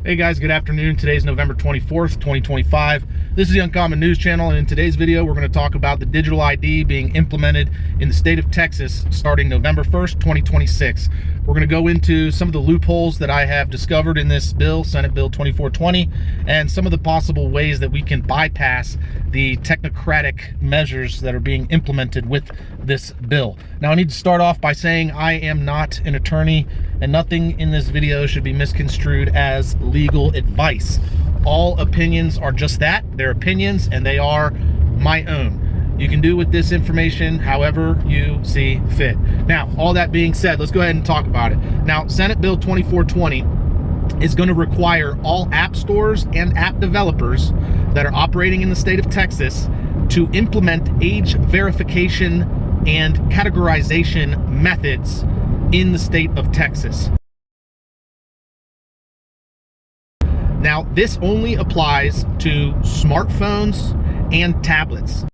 Hey guys, good afternoon. Today's November 24th, 2025. This is the Uncommon News Channel, and in today's video, we're going to talk about the digital ID being implemented in the state of Texas starting November 1st, 2026. We're going to go into some of the loopholes that I have discovered in this bill, Senate Bill 2420, and some of the possible ways that we can bypass the technocratic measures that are being implemented with this bill. Now, I need to start off by saying I am not an attorney, and nothing in this video should be misconstrued as legal advice. All opinions are just that. They're opinions, and they are my own. You can do with this information however you see fit. Now, all that being said, let's go ahead and talk about it. Now, Senate Bill 2420 is going to require all app stores and app developers that are operating in the state of Texas to implement age verification and categorization methods in the state of Texas. Now, this only applies to smartphones and tablets.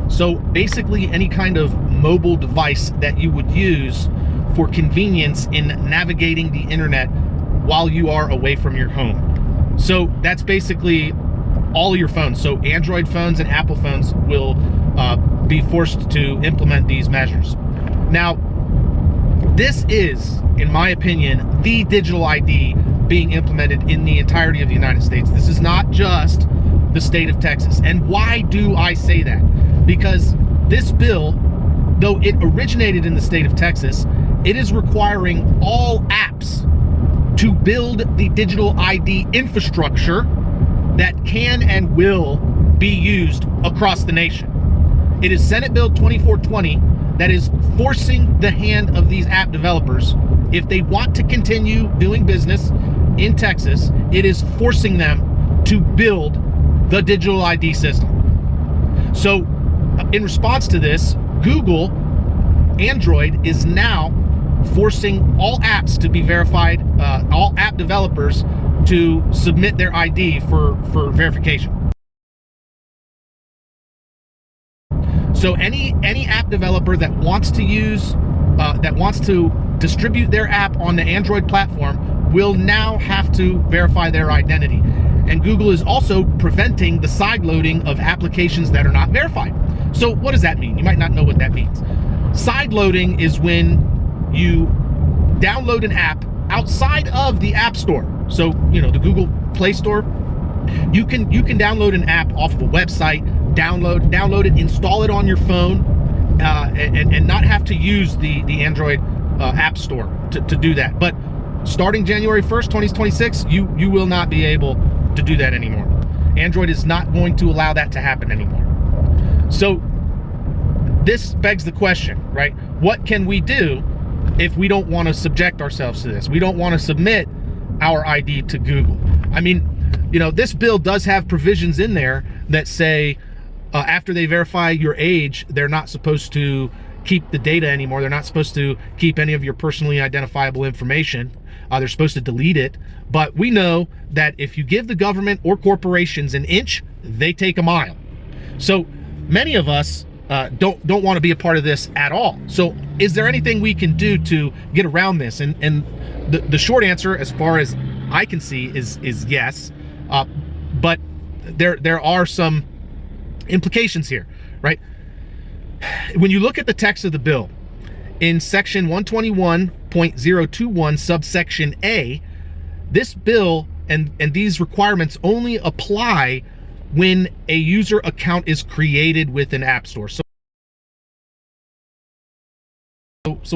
So basically any kind of mobile device that you would use for convenience in navigating the internet while you are away from your home. So that's basically all of your phones. So Android phones and Apple phones will be forced to implement these measures. Now, this is, in my opinion, the digital ID being implemented in the entirety of the United States. This is not just the state of Texas. And why do I say that? Because this bill, though it originated in the state of Texas, it is requiring all apps to build the digital ID infrastructure that can and will be used across the nation. It is Senate Bill 2420 that is forcing the hand of these app developers. If they want to continue doing business in Texas, it is forcing them to build the digital ID system. So in response to this, Google Android is now forcing all apps to be verified, all app developers to submit their ID for verification. So any app developer that wants to use, that wants to distribute their app on the Android platform will now have to verify their identity. And Google is also preventing the side loading of applications that are not verified. So what does that mean? You might not know what that means. Side loading is when you download an app outside of the App Store. So, the Google Play Store, you can download an app off of a website, download it, install it on your phone, and not have to use the Android App Store to do that. But starting January 1st, 2026, you will not be able to do that anymore. Android is not going to allow that to happen anymore. So this begs the question, right? What can we do if we don't want to subject ourselves to this? We don't want to submit our ID to Google. I mean, this bill does have provisions in there that say after they verify your age, they're not supposed to keep the data anymore. They're not supposed to keep any of your personally identifiable information. They're supposed to delete it. But we know that if you give the government or corporations an inch, they take a mile. So many of us don't want to be a part of this at all. So is there anything we can do to get around this? And the short answer, as far as I can see, is yes. But there are some implications here, right? When you look at the text of the bill, in section 121.021 subsection A, this bill and these requirements only apply when a user account is created with an app store. So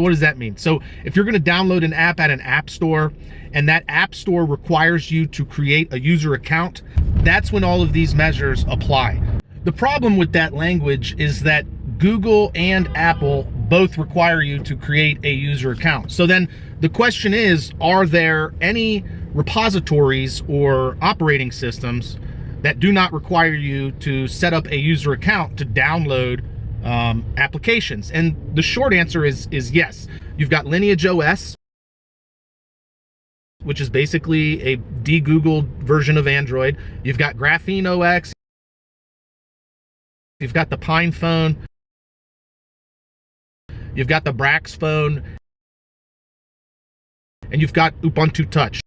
what does that mean? So if you're going to download an app at an app store and that app store requires you to create a user account, that's when all of these measures apply. The problem with that language is that Google and Apple both require you to create a user account. So then the question is, are there any repositories or operating systems that do not require you to set up a user account to download applications? And the short answer is yes. You've got Lineage OS, which is basically a de-Googled version of Android. You've got Graphene OS. You've got the Pine phone. You've got the Brax phone. and you've got Ubuntu Touch.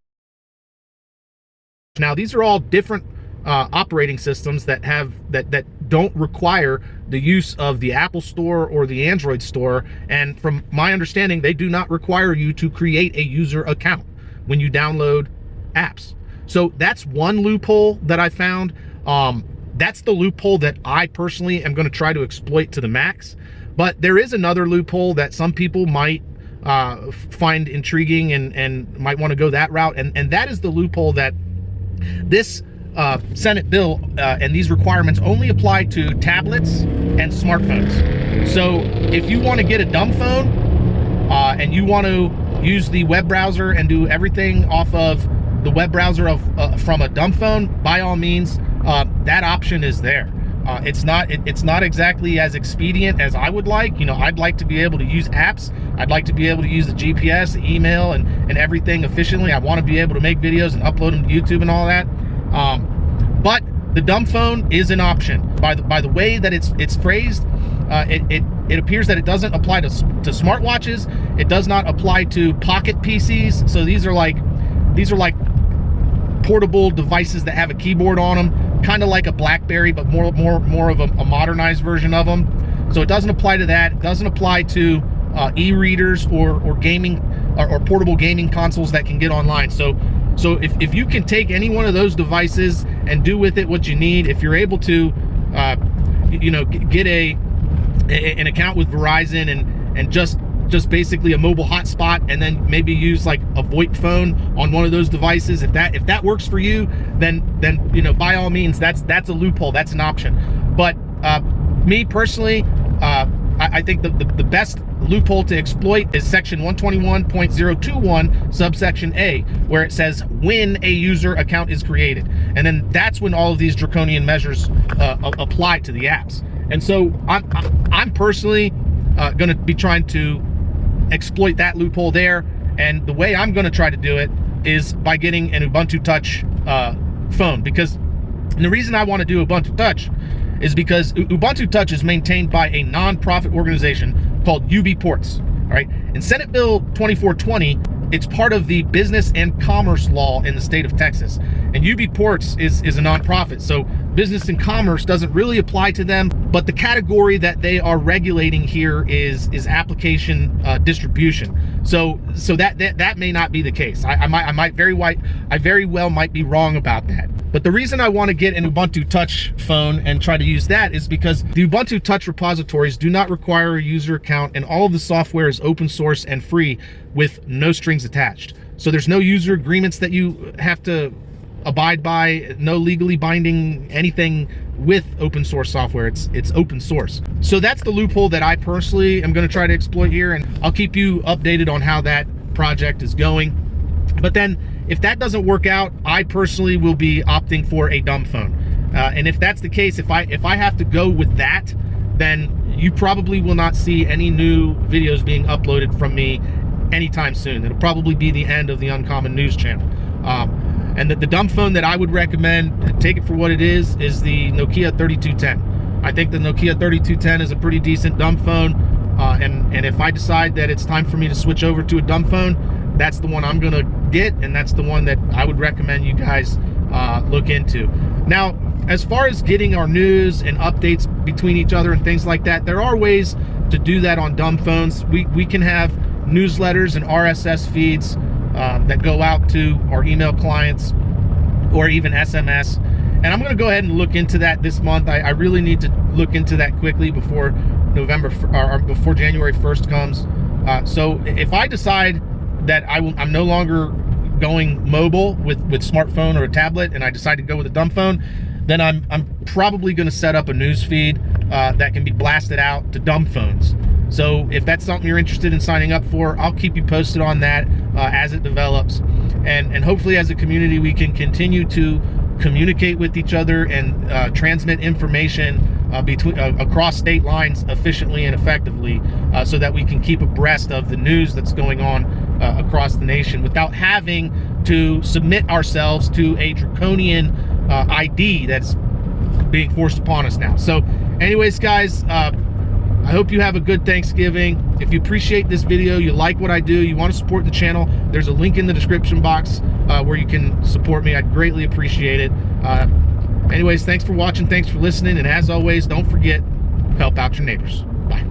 Now, these are all different operating systems that don't require the use of the Apple Store or the Android Store, and from my understanding, they do not require you to create a user account when you download apps. So that's one loophole that I found. That's the loophole that I personally am going to try to exploit to the max. But there is another loophole that some people might find intriguing and might want to go that route, and that is the loophole that this Senate bill and these requirements only apply to tablets and smartphones. So if you want to get a dumb phone and you want to use the web browser and do everything off of the web browser from a dumb phone, by all means, that option is there. It's not exactly as expedient as I would like. You know, I'd like to be able to use apps. I'd like to be able to use the GPS, the email, and everything efficiently. I want to be able to make videos and upload them to YouTube and all that. But the dumb phone is an option. By the way that it's phrased, it appears that it doesn't apply to smartwatches. It does not apply to pocket PCs. So these are like portable devices that have a keyboard on them, kind of like a BlackBerry, but more of a modernized version of them. So it doesn't apply to that. It doesn't apply to e-readers or gaming or portable gaming consoles that can get online. So if you can take any one of those devices and do with it what you need, if you're able to get an account with Verizon and just basically a mobile hotspot, and then maybe use like a VoIP phone on one of those devices, if that works for you, then by all means, that's a loophole, that's an option. But me personally, I think the best loophole to exploit is section 121.021 subsection A, where it says when a user account is created, and then that's when all of these draconian measures apply to the apps. And so I'm personally going to be trying to exploit that loophole there, and the way I'm going to try to do it is by getting an Ubuntu Touch phone, and the reason I want to do Ubuntu Touch is because Ubuntu Touch is maintained by a non-profit organization called UBports. All right, in Senate Bill 2420, it's part of the business and commerce law in the state of Texas, and UBports is a non-profit, so business and commerce doesn't really apply to them. But the category that they are regulating here is application distribution. So that may not be the case. I very well might be wrong about that. But the reason I want to get an Ubuntu Touch phone and try to use that is because the Ubuntu Touch repositories do not require a user account, and all of the software is open source and free with no strings attached. So there's no user agreements that you have to abide by, no legally binding anything with open source software. It's open source. So that's the loophole that I personally am going to try to exploit here, and I'll keep you updated on how that project is going. But then if that doesn't work out, I personally will be opting for a dumb phone. And if that's the case, if I have to go with that, then you probably will not see any new videos being uploaded from me anytime soon. It'll probably be the end of the Uncommon News channel. And the dumb phone that I would recommend, take it for what it is the Nokia 3210. I think the Nokia 3210 is a pretty decent dumb phone. And if I decide that it's time for me to switch over to a dumb phone, that's the one I'm gonna get, and that's the one that I would recommend you guys look into. Now, as far as getting our news and updates between each other and things like that, there are ways to do that on dumb phones. We can have newsletters and RSS feeds that go out to our email clients, or even SMS. And I'm going to go ahead and look into that this month. I really need to look into that quickly before before January 1st comes. So if I decide that I'm no longer going mobile with smartphone or a tablet, and I decide to go with a dumb phone, then I'm probably going to set up a news feed that can be blasted out to dumb phones. So if that's something you're interested in signing up for, I'll keep you posted on that as it develops. And hopefully as a community, we can continue to communicate with each other and transmit information across state lines efficiently and effectively, so that we can keep abreast of the news that's going on across the nation without having to submit ourselves to a draconian ID that's being forced upon us now. So anyways, guys, I hope you have a good Thanksgiving. If you appreciate this video, you like what I do, you want to support the channel, there's a link in the description box where you can support me. I'd greatly appreciate it. Anyways, thanks for watching, thanks for listening, and as always, don't forget, help out your neighbors. Bye.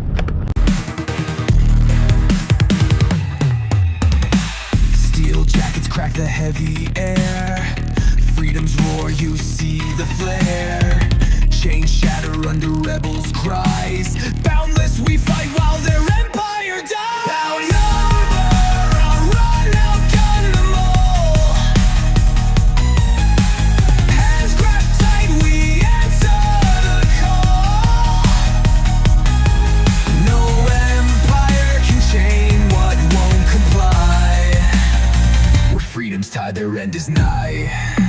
Steel jackets crack the heavy air. Freedom's roar, you see the flare. Chains shatter under rebels' cries. Boundless we fight while their empire dies. Outnumber, outrun, outgun them all. Hands grasped tight, we answer the call. No empire can chain what won't comply. Where freedom's tied, their end is nigh.